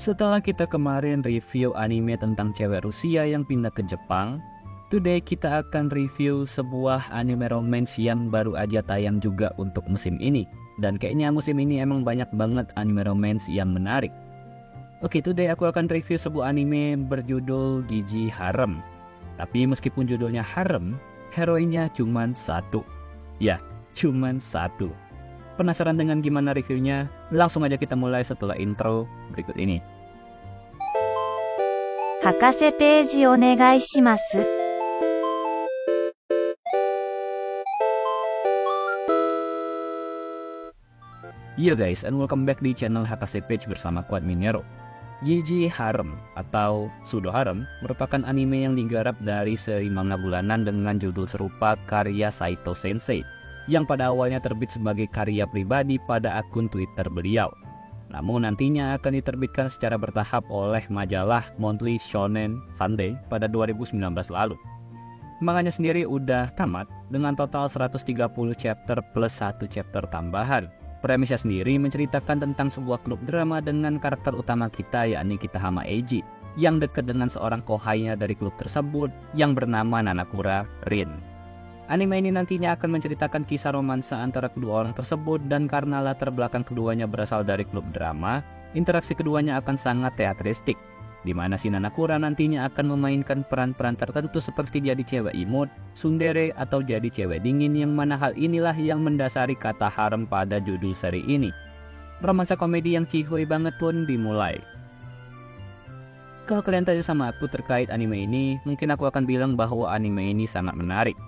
Setelah kita kemarin review anime tentang cewek Rusia yang pindah ke Jepang, today kita akan review sebuah anime romance yang baru aja tayang juga untuk musim ini. Dan kayaknya musim ini emang banyak banget anime romance yang menarik. Oke, today aku akan review sebuah anime berjudul Gigi Harem. Tapi meskipun judulnya harem, heroinnya cuman satu. Ya, cuman satu. Penasaran dengan gimana reviewnya? Langsung aja kita mulai setelah intro berikut ini. 博士ページお願いします。 Yo guys, and welcome back di channel HKC Page bersama Quad Minero. Gigi Harem atau Pseudo Harem merupakan anime yang digarap dari seri manga bulanan dengan judul serupa karya Saito Sensei, yang pada awalnya terbit sebagai karya pribadi pada akun Twitter beliau. Namun nantinya akan diterbitkan secara bertahap oleh majalah Monthly Shonen Sunday pada 2019 lalu. Manganya sendiri udah tamat dengan total 130 chapter plus 1 chapter tambahan. Premisnya sendiri menceritakan tentang sebuah klub drama dengan karakter utama kita, yakni Kitahama Eiji, yang dekat dengan seorang kohainya dari klub tersebut yang bernama Nanakura Rin. Anime ini nantinya akan menceritakan kisah romansa antara kedua orang tersebut, dan karena latar belakang keduanya berasal dari klub drama, interaksi keduanya akan sangat teatristik, di mana si Nanakura nantinya akan memainkan peran-peran tertentu seperti jadi cewek imut, tsundere, atau jadi cewek dingin, yang mana hal inilah yang mendasari kata harem pada judul seri ini. Romansa komedi yang cihuy banget pun dimulai. Kalau kalian tanya sama aku terkait anime ini, mungkin aku akan bilang bahwa anime ini sangat menarik.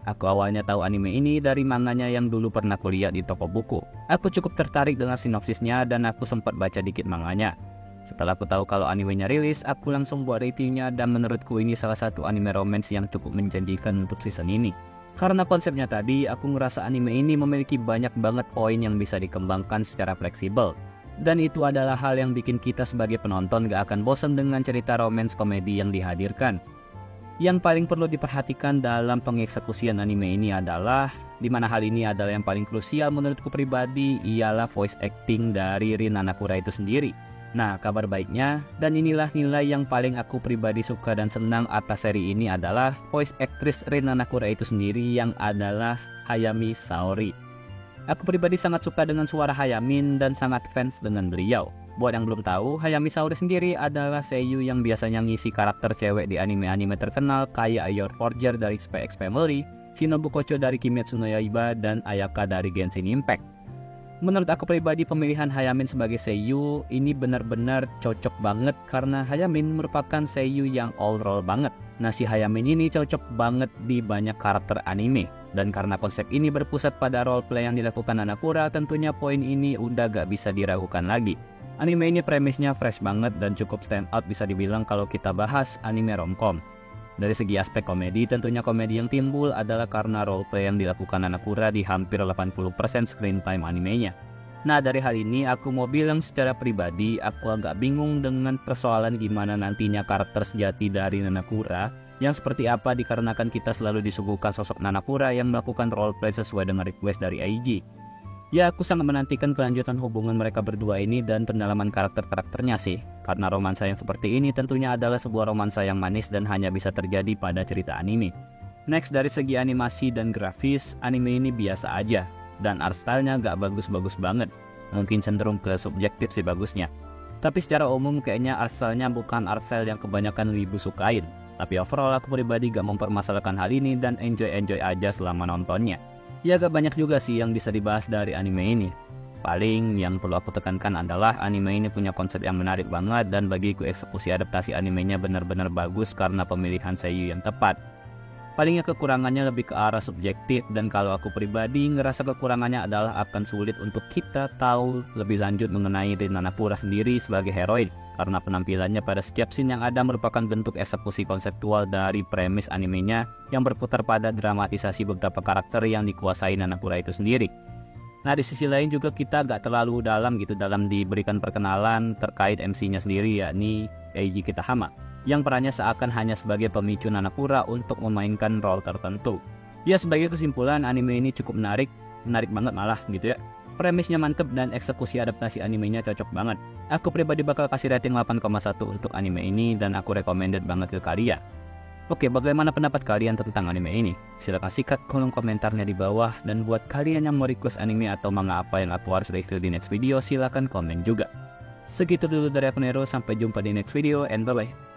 Aku awalnya tahu anime ini dari manganya yang dulu pernah kuliah di toko buku. Aku cukup tertarik dengan sinopsisnya dan aku sempat baca dikit manganya. Setelah aku tahu kalau animenya rilis, aku langsung buat reviewnya, dan menurutku ini salah satu anime romance yang cukup menjanjikan untuk season ini. Karena konsepnya tadi, aku ngerasa anime ini memiliki banyak banget poin yang bisa dikembangkan secara fleksibel. Dan itu adalah hal yang bikin kita sebagai penonton gak akan bosan dengan cerita romance komedi yang dihadirkan. Yang paling perlu diperhatikan dalam pengeksekusian anime ini adalah, dimana hal ini adalah yang paling krusial menurutku pribadi, ialah voice acting dari Rin Nanakura itu sendiri. Nah, kabar baiknya, dan inilah nilai yang paling aku pribadi suka dan senang atas seri ini adalah voice actress Rin Nanakura itu sendiri, yang adalah Hayami Saori. Aku pribadi sangat suka dengan suara Hayamin dan sangat fans dengan beliau. Buat yang belum tahu, Hayami Saori sendiri adalah seiyu yang biasanya ngisi karakter cewek di anime-anime terkenal kayak Your Forger dari Spy X Family, Shinobu Kocho dari Kimetsu no Yaiba, dan Ayaka dari Genshin Impact. Menurut aku pribadi, pemilihan Hayamin sebagai seiyu ini benar-benar cocok banget karena Hayamin merupakan seiyu yang all-roll banget. Nah, si Hayamin ini cocok banget di banyak karakter anime. Dan karena konsep ini berpusat pada roleplay yang dilakukan Nanakura, tentunya poin ini udah gak bisa diragukan lagi. Anime ini premisnya fresh banget dan cukup stand out bisa dibilang kalau kita bahas anime romcom. Dari segi aspek komedi, tentunya komedi yang timbul adalah karena roleplay yang dilakukan Nanakura di hampir 80% screen time animenya. Nah, dari hal ini aku mau bilang secara pribadi, aku agak bingung dengan persoalan gimana nantinya karakter sejati dari Nanakura, yang seperti apa dikarenakan kita selalu disuguhkan sosok Nanakura yang melakukan roleplay sesuai dengan request dari Eiji. Ya, aku sangat menantikan kelanjutan hubungan mereka berdua ini dan pendalaman karakter-karakternya sih. Karena romansa yang seperti ini tentunya adalah sebuah romansa yang manis dan hanya bisa terjadi pada cerita anime. Next, dari segi animasi dan grafis, anime ini biasa aja. Dan art style-nya gak bagus-bagus banget. Mungkin cenderung ke subjektif sih bagusnya. Tapi secara umum kayaknya art style-nya bukan art style yang kebanyakan wibu sukain. Tapi overall aku pribadi gak mempermasalahkan hal ini dan enjoy-enjoy aja selama nontonnya. Ya, gak banyak juga sih yang bisa dibahas dari anime ini. Paling yang perlu aku tekankan adalah anime ini punya konsep yang menarik banget, dan bagiku eksekusi adaptasi animenya benar-benar bagus karena pemilihan seiyu yang tepat. Palingnya kekurangannya lebih ke arah subjektif, dan kalau aku pribadi ngerasa kekurangannya adalah akan sulit untuk kita tahu lebih lanjut mengenai Rin Nanakura sendiri sebagai heroin. Karena penampilannya pada setiap scene yang ada merupakan bentuk eksekusi konseptual dari premis animenya yang berputar pada dramatisasi beberapa karakter yang dikuasai Nanakura itu sendiri. Nah, di sisi lain juga kita gak terlalu dalam gitu dalam diberikan perkenalan terkait MC-nya sendiri, yakni Eiji Kitahama, yang perannya seakan hanya sebagai pemicu Nanakura untuk memainkan role tertentu. Ya, sebagai kesimpulan, anime ini cukup menarik banget malah gitu ya. Premisnya mantep dan eksekusi adaptasi animenya cocok banget. Aku pribadi bakal kasih rating 8,1 untuk anime ini dan aku recommended banget ke kalian. Oke, bagaimana pendapat kalian tentang anime ini? Silahkan sikat kolom komentarnya di bawah, dan buat kalian yang mau request anime atau manga apa yang aku harus review di next video, silahkan komen juga. Segitu dulu dari aku Nero, sampai jumpa di next video and bye bye.